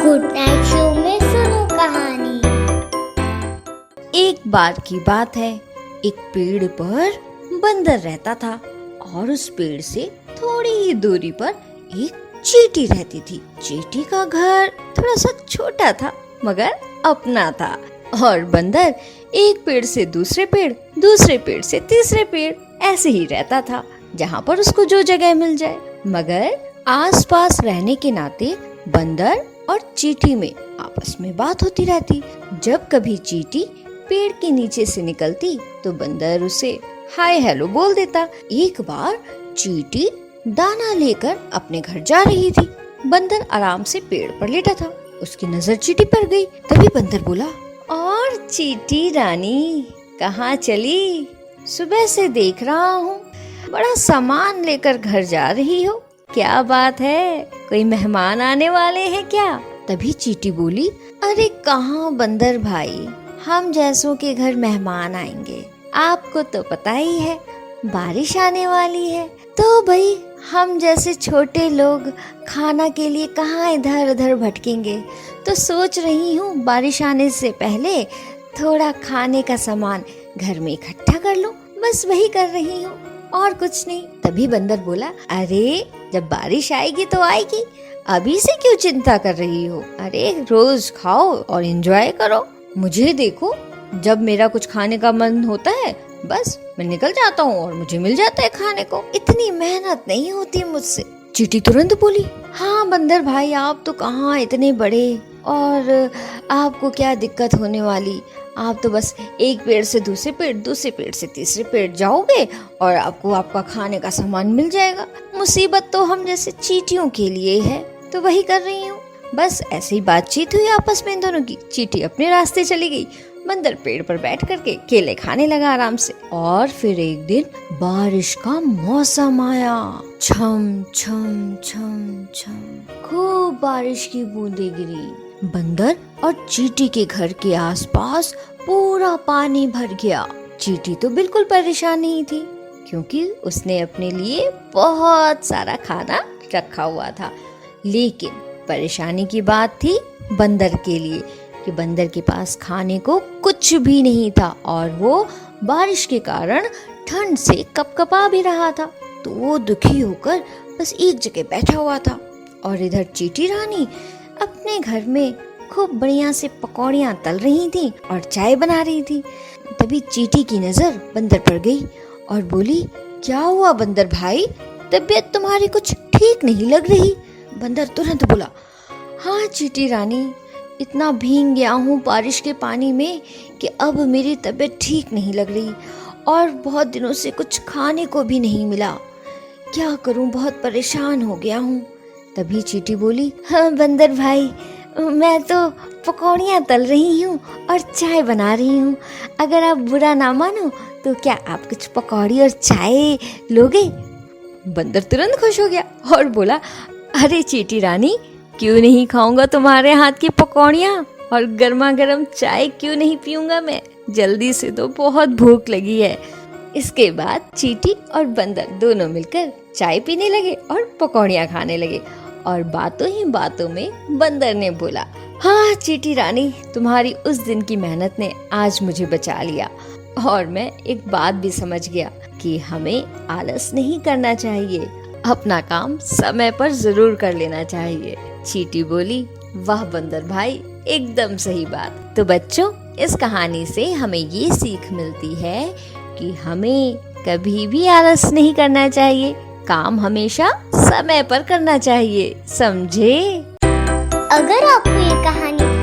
Good night show में सुनो कहानी। एक बार की बात है, एक पेड़ पर बंदर रहता था और उस पेड़ से थोड़ी ही दूरी पर एक चींटी रहती थी। चींटी का घर थोड़ा सा छोटा था मगर अपना था और बंदर एक पेड़ से दूसरे पेड़, दूसरे पेड़ से तीसरे पेड़ ऐसे ही रहता था जहाँ पर उसको जो जगह मिल जाए। मगर आसपास रहने के नाते बंदर और चींटी में आपस में बात होती रहती। जब कभी चींटी पेड़ के नीचे से निकलती तो बंदर उसे हाय हेलो बोल देता। एक बार चींटी दाना लेकर अपने घर जा रही थी। बंदर आराम से पेड़ पर लेटा था। उसकी नजर चींटी पर गई। तभी बंदर बोला, और चींटी रानी कहाँ चली? सुबह से देख रहा हूँ बड़ा सामान लेकर घर जा रही हो, क्या बात है? कोई मेहमान आने वाले हैं क्या? तभी चींटी बोली, अरे कहाँ बंदर भाई, हम जैसों के घर मेहमान आएंगे, आपको तो पता ही है बारिश आने वाली है, तो भाई हम जैसे छोटे लोग खाना के लिए कहाँ इधर उधर भटकेंगे, तो सोच रही हूँ बारिश आने से पहले थोड़ा खाने का सामान घर में इकट्ठा कर लूं, बस वही कर रही हूँ और कुछ नहीं। तभी बंदर बोला, अरे जब बारिश आएगी तो आएगी, अभी से क्यों चिंता कर रही हो? अरे रोज खाओ और एंजॉय करो। मुझे देखो, जब मेरा कुछ खाने का मन होता है बस मैं निकल जाता हूँ और मुझे मिल जाता है खाने को, इतनी मेहनत नहीं होती मुझसे। चींटी तुरंत बोली, हाँ बंदर भाई, आप तो कहाँ इतने बड़े, और आपको क्या दिक्कत होने वाली, आप तो बस एक पेड़ से दूसरे पेड़, दूसरे पेड़ से तीसरे पेड़ जाओगे और आपको आपका खाने का सामान मिल जाएगा। मुसीबत तो हम जैसे चींटियों के लिए है, तो वही कर रही हूँ। बस ऐसे ही बातचीत हुई आपस में इन दोनों की। चींटी अपने रास्ते चली गई, बंदर पेड़ पर बैठ करके केले खाने लगा आराम से। और फिर एक दिन बारिश का मौसम आया। छम छम छम छम खूब बारिश की बूंदें गिरी। बंदर और चींटी के घर के आसपास पूरा पानी भर गया। चींटी तो बिल्कुल परेशान नहीं थी क्योंकि उसने अपने लिए बहुत सारा खाना रखा हुआ था। लेकिन परेशानी की बात थी बंदर के लिए कि बंदर के पास खाने को कुछ भी नहीं था और वो बारिश के कारण ठंड से कपकपा भी रहा था। तो वो दुखी होकर बस एक जगह बैठा हुआ था और इधर चींटी रानी अपने घर में खूब बढ़िया से पकौड़ियाँ तल रही थी और चाय बना रही थी। तभी चींटी की नजर बंदर पर गई और बोली, क्या हुआ बंदर भाई, तबीयत तुम्हारी कुछ ठीक नहीं लग रही। बंदर तुरंत बोला, हाँ चींटी रानी, इतना भीग गया हूँ बारिश के पानी में कि अब मेरी तबीयत ठीक नहीं लग रही और बहुत दिनों से कुछ खाने को भी नहीं मिला, क्या करूँ, बहुत परेशान हो गया हूँ। तभी चींटी बोली, हाँ बंदर भाई, मैं तो पकौड़ियाँ तल रही हूँ और चाय बना रही हूँ, अगर आप बुरा ना मानो तो क्या आप कुछ पकौड़ी और चाय लोगे? बंदर तुरंत खुश हो गया और बोला, अरे चींटी रानी, क्यों नहीं खाऊंगा तुम्हारे हाथ की पकौड़ियाँ और गर्मा गर्म चाय क्यों नहीं पीऊंगा मैं, जल्दी से तो बहुत भूख लगी है। इसके बाद चींटी और बंदर दोनों मिलकर चाय पीने लगे और पकौड़ियाँ खाने लगे। और बातों ही बातों में बंदर ने बोला, हाँ चींटी रानी, तुम्हारी उस दिन की मेहनत ने आज मुझे बचा लिया और मैं एक बात भी समझ गया कि हमें आलस नहीं करना चाहिए, अपना काम समय पर जरूर कर लेना चाहिए। चींटी बोली, वाह बंदर भाई, एकदम सही बात। तो बच्चों, इस कहानी से हमें ये सीख मिलती है कि हमें कभी भी आलस नहीं करना चाहिए, काम हमेशा समय पर करना चाहिए, समझे? अगर आपको ये कहानी